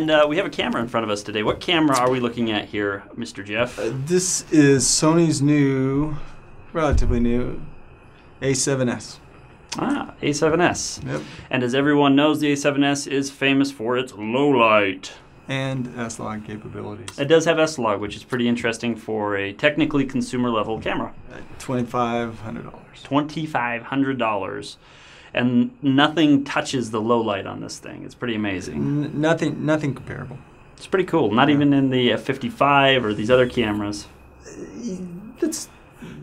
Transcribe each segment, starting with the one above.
And we have a camera in front of us today. What camera are we looking at here, Mr. Jeff? This is Sony's new, relatively new, A7s. Ah, A7s. Yep. And as everyone knows, the A7s is famous for its low light. And S-Log capabilities. It does have S-Log, which is pretty interesting for a technically consumer-level camera. $2,500. $2,500. And nothing touches the low light on this thing. It's pretty amazing. Nothing comparable. It's pretty cool. Not even in the F55 or these other cameras.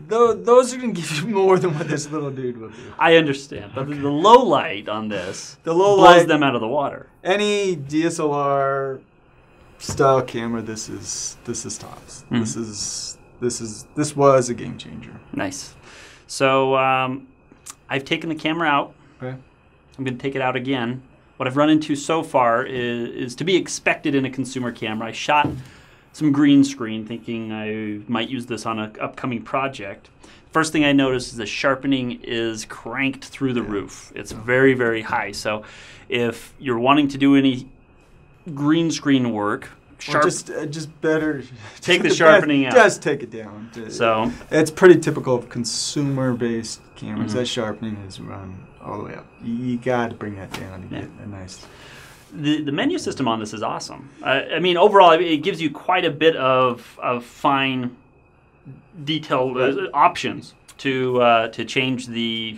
Those are going to give you more than what this little dude will do. I understand, but the low light on this blows light, them out of the water. Any DSLR style camera, this is tops. This was a game changer. Nice. So I've taken the camera out. Okay. I'm going to take it out again. What I've run into so far is to be expected in a consumer camera. I shot some green screen thinking I might use this on an upcoming project. First thing I noticed is the sharpening is cranked through the roof. It's very, very high. So if you're wanting to do any green screen work, just better take the sharpening out. Just take it down. So it's pretty typical of consumer-based cameras. That sharpening is run all the way up. You got to bring that down to get a nice. The menu system on this is awesome. I mean, overall, it gives you quite a bit of fine, detailed options to change the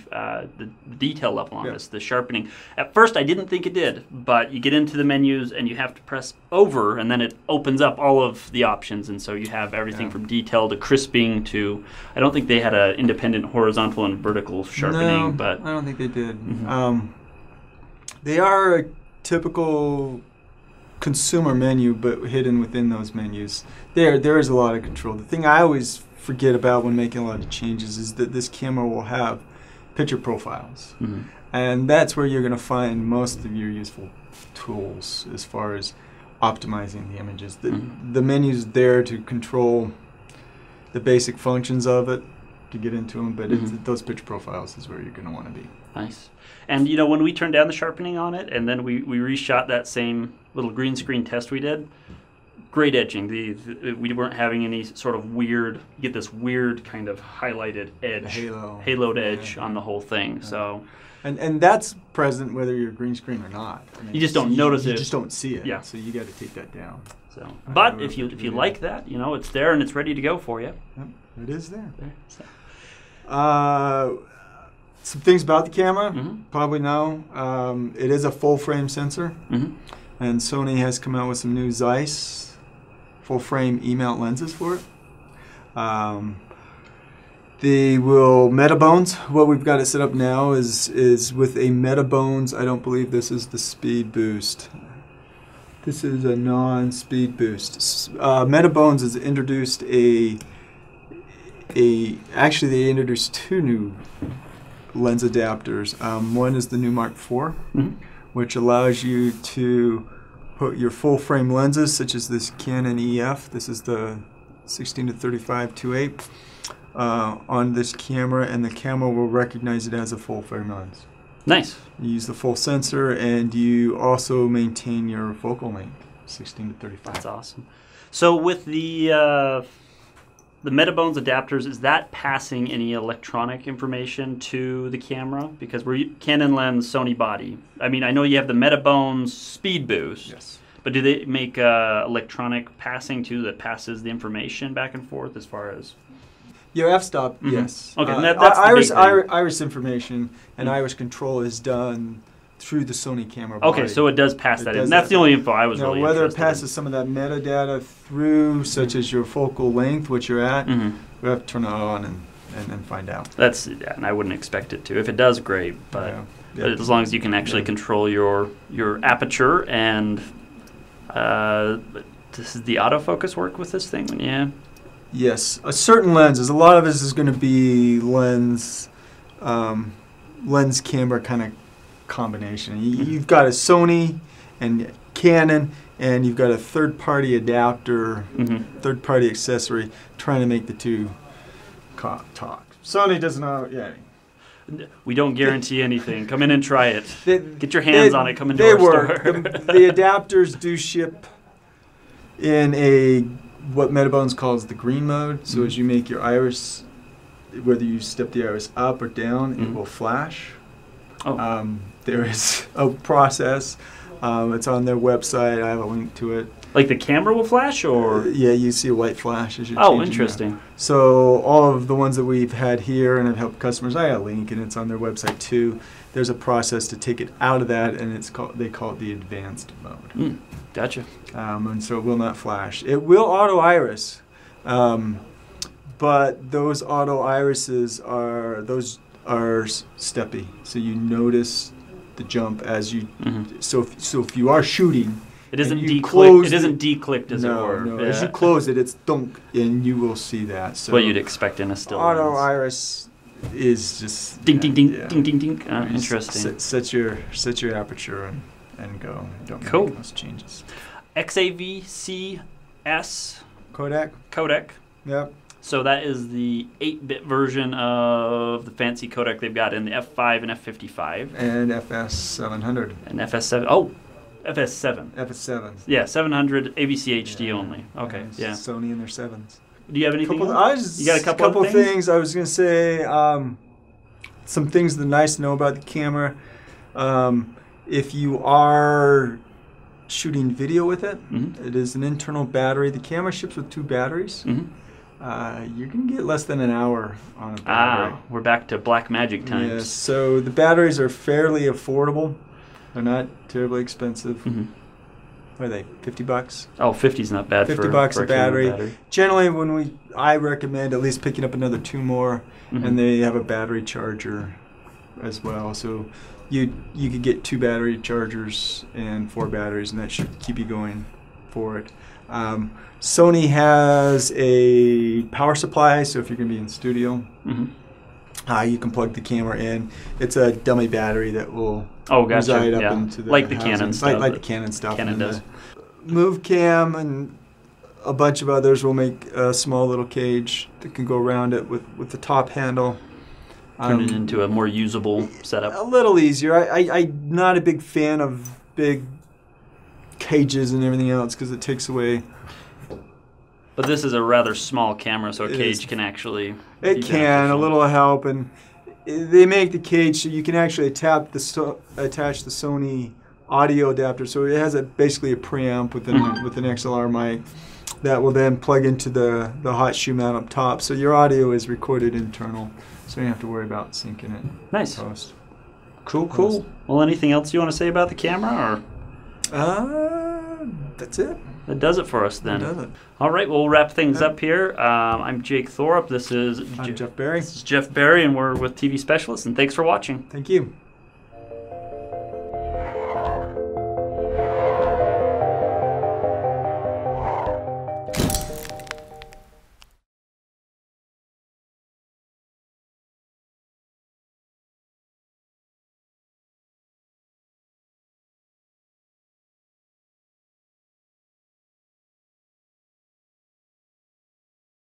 detail level on this, the sharpening. At first, I didn't think it did, but you get into the menus and you have to press over, and then it opens up all of the options, and so you have everything from detail to crisping to. I don't think they had an independent horizontal and vertical sharpening, no, but I don't think they did. They are a typical consumer menu, but hidden within those menus, there is a lot of control. The thing I always forget about when making a lot of changes is that this camera will have picture profiles, and that's where you're going to find most of your useful tools as far as optimizing the images. The menu's there to control the basic functions of it, to get into them, but those picture profiles is where you're going to want to be. Nice. And you know, when we turned down the sharpening on it and then we reshot that same little green screen test we did, great edging. We weren't having any sort of weird, you get this weird kind of highlighted edge, haloed edge on the whole thing. Yeah. So, and that's present whether you're green screen or not. I mean, you just don't notice it. You just don't see it. Yeah. So you got to take that down. So, but if you like that, you know, it's there and it's ready to go for you. Yep, it is there. So. Some things about the camera, probably know. It is a full frame sensor, and Sony has come out with some new Zeiss full frame E-mount lenses for it. They will Metabones. What we've got it set up now is with a Metabones. I don't believe this is the speed boost. This is a non-speed boost. Metabones has introduced actually they introduced two new lens adapters. One is the new Mark IV, which allows you to put your full frame lenses, such as this Canon EF. This is the 16-35 2.8 on this camera, and the camera will recognize it as a full frame lens. Nice. You use the full sensor, and you also maintain your focal length, 16-35. That's awesome. So with the Metabones adapters, is that passing any electronic information to the camera? Because we're Canon lens, Sony body. I mean, I know you have the Metabones speed boost. Yes. But do they make electronic passing too that passes the information back and forth as far as? Your f-stop, yes. Okay, that's iris information and iris control is done through the Sony camera body. Okay, so it does pass that in. That's the only info I was really whether interested it passes some of that metadata through, such as your focal length, what you're at, we have to turn it on and then find out. That's and I wouldn't expect it to. If it does, great. But, but as long as you can actually control your aperture and does the autofocus work with this thing? Yeah. Yes, certain lenses. A lot of this is going to be lens camera kind of combination. You've got a Sony and Canon, and you've got a third-party adapter, third-party accessory, trying to make the two talk. Sony doesn't know. Yeah. We don't guarantee anything. Come in and try it. Get your hands on it. Come into they our work. store. The adapters do ship in what Metabones calls the green mode. So as you make your iris, whether you step the iris up or down, it will flash. Oh. There is a process. It's on their website. I have a link to it. Like the camera will flash, or yeah, you see a white flash as you're oh, changing interesting. That. So all of the ones that we've had here and have helped customers, I got a link and it's on their website too. There's a process to take it out of that, and they call it the advanced mode. Gotcha. And so it will not flash. It will auto iris, but those auto irises are steppy. So you notice the jump as you. So if you are shooting. It isn't declicked. It isn't declicked, as it no, were. No, yeah. as you close it, it's thunk, and you will see that. So what you'd expect in a still auto lens. iris is just ding, ding, ding, ding, ding, ding. Interesting. Set your aperture and go. Don't make those changes. XAVCS codec. Yep. So that is the 8-bit version of the fancy codec they've got in the F5 and F55. And FS700. And FS7. Oh. FS7. FS7s. Yeah, 700 AVC HD only. Okay, yeah. Sony and their 7s. Do you have anything else? You got a couple of things. I was going to say some things that are nice to know about the camera. If you are shooting video with it, it is an internal battery. The camera ships with 2 batteries. You're going to get less than an hour on a battery. We're back to black magic times. Yes, so the batteries are fairly affordable. They're not terribly expensive. What are they, $50? Oh, 50's not bad. $50 a battery. Generally, I recommend at least picking up another 2 more, and they have a battery charger as well. So you could get 2 battery chargers and 4 batteries, and that should keep you going for it. Sony has a power supply, so if you're going to be in studio, you can plug the camera in. It's a dummy battery that will reside up into the like the housing. Canon stuff. Like the Canon stuff. Canon does. Move Cam and a bunch of others will make a small little cage that can go around it with the top handle. Turn it into a more usable setup. A little easier. I'm not a big fan of big cages and everything else because it takes away. But this is a rather small camera, so a cage can actually. It can, a little help, and they make the cage so you can actually attach the Sony audio adapter. So it has basically a preamp with an XLR mic that will then plug into the hot shoe mount up top. So your audio is recorded internal, so you don't have to worry about syncing it. Nice. Post. Cool. Well, anything else you want to say about the camera, or? That's it. That does it for us then. That does it. All right, we'll wrap things up here. I'm Jake Thorup. I'm Jeff Barry. This is Jeff Barry, and we're with TV Specialists, and thanks for watching. Thank you.